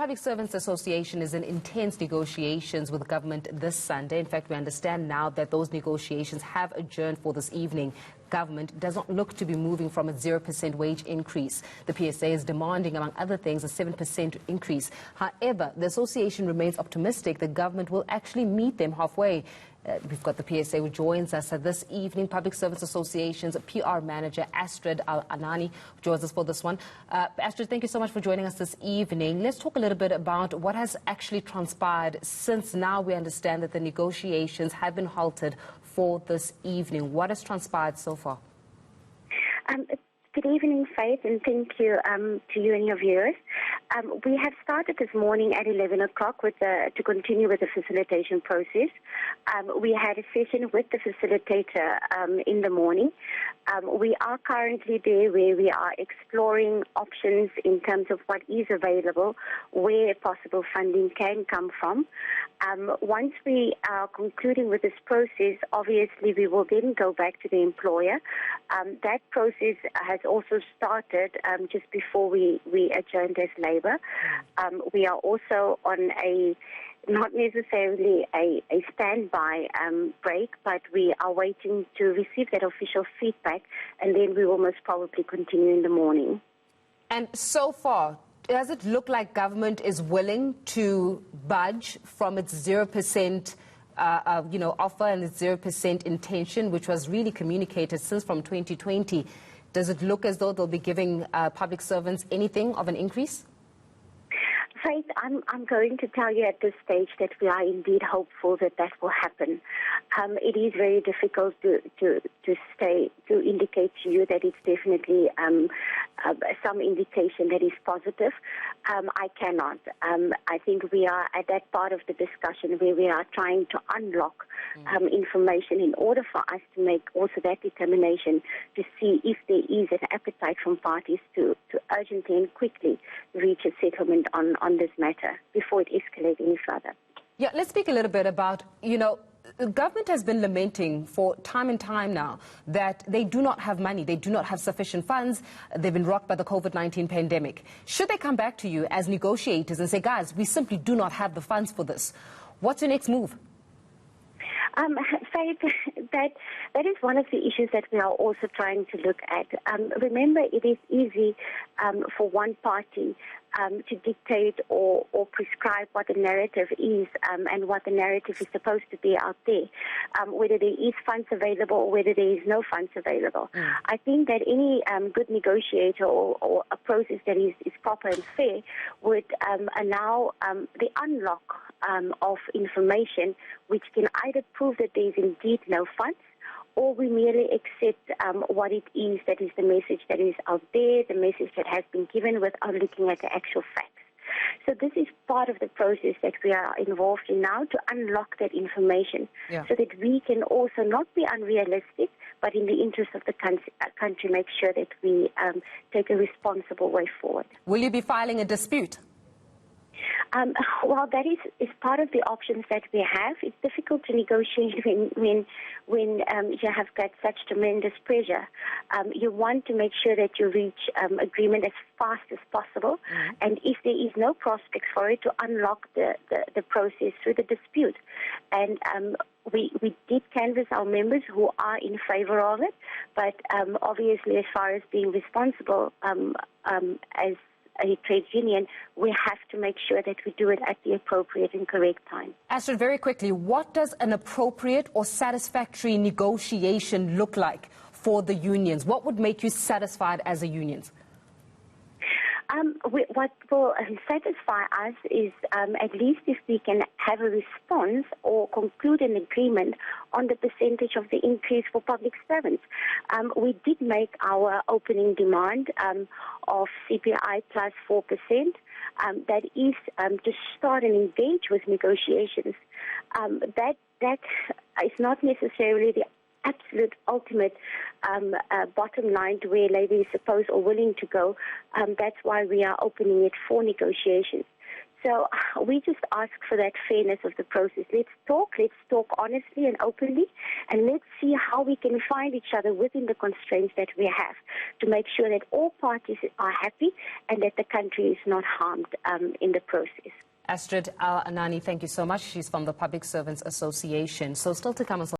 Public Servants Association is in intense negotiations with government this Sunday. In fact, we understand now that those negotiations have adjourned for this evening. Government does not look to be moving from a 0% wage increase. The PSA is demanding, among other things, a 7% increase. However, the association remains optimistic the government will actually meet them halfway. We've got the PSA who joins us this evening, Public Service Association's PR manager, Astrid Al-Anani, joins us for this one. Astrid, thank you so much for joining us this evening. Let's talk a little bit about what has actually transpired since now we understand that the negotiations have been halted for this evening. What has transpired so far? Good evening, Faith, and thank you to you and your viewers. We have started this morning at 11 o'clock to continue with the facilitation process. We had a session with the facilitator in the morning. We are currently there where we are exploring options in terms of what is available, where possible funding can come from. Once we are concluding with this process, obviously we will then go back to the employer. That process has also started just before we adjourned as Labour. We are also on not necessarily a standby break, but we are waiting to receive that official feedback, and then we will most probably continue in the morning. And so far, does it look like government is willing to budge from its 0% offer and its 0% intention, which was really communicated since from 2020? Does it look as though they'll be giving public servants anything of an increase? Faith, I'm going to tell you at this stage that we are indeed hopeful that that will happen. It is very difficult to indicate to you that it's definitely some indication that is positive. I cannot. I think we are at that part of the discussion where we are trying to unlock information in order for us to make also that determination to see if there is an appetite from parties to urgently and quickly reach a settlement on this matter before it escalates any further. Yeah, let's speak a little bit about, the government has been lamenting for time and time now that they do not have money, they do not have sufficient funds, they've been rocked by the COVID-19 pandemic. Should they come back to you as negotiators and say, guys, we simply do not have the funds for this, what's your next move? Faith, that is one of the issues that we are also trying to look at. Remember, it is easy for one party to dictate or prescribe what the narrative is and what the narrative is supposed to be out there, whether there is funds available or whether there is no funds available. I think that any good negotiator or a process that is proper and fair would allow the unlock of information which can either prove that there is indeed no funds, or we merely accept what it is that is the message that is out there, the message that has been given without looking at the actual facts. So this is part of the process that we are involved in now, to unlock that information so that we can also not be unrealistic, but in the interest of the country make sure that we take a responsible way forward. Will you be filing a dispute? Well, that is part of the options that we have. It's difficult to negotiate when you have got such tremendous pressure. You want to make sure that you reach agreement as fast as possible, and if there is no prospects for it, to unlock the process through the dispute. And we did canvass our members who are in favor of it, but obviously as far as being responsible as a trade union, we have to make sure that we do it at the appropriate and correct time. Astrid, very quickly, what does an appropriate or satisfactory negotiation look like for the unions? What would make you satisfied as a union? What will satisfy us is at least if we can have a response or conclude an agreement on the percentage of the increase for public servants. We did make our opening demand of CPI plus 4%. That is to start and engage with negotiations. That is not necessarily the absolute ultimate bottom line to where Labour is supposed or willing to go. That's why we are opening it for negotiations. So we just ask for that fairness of the process. Let's talk honestly and openly, and let's see how we can find each other within the constraints that we have to make sure that all parties are happy and that the country is not harmed in the process. Astrid Al-Anani, thank you so much. She's from the Public Servants Association. So still to come on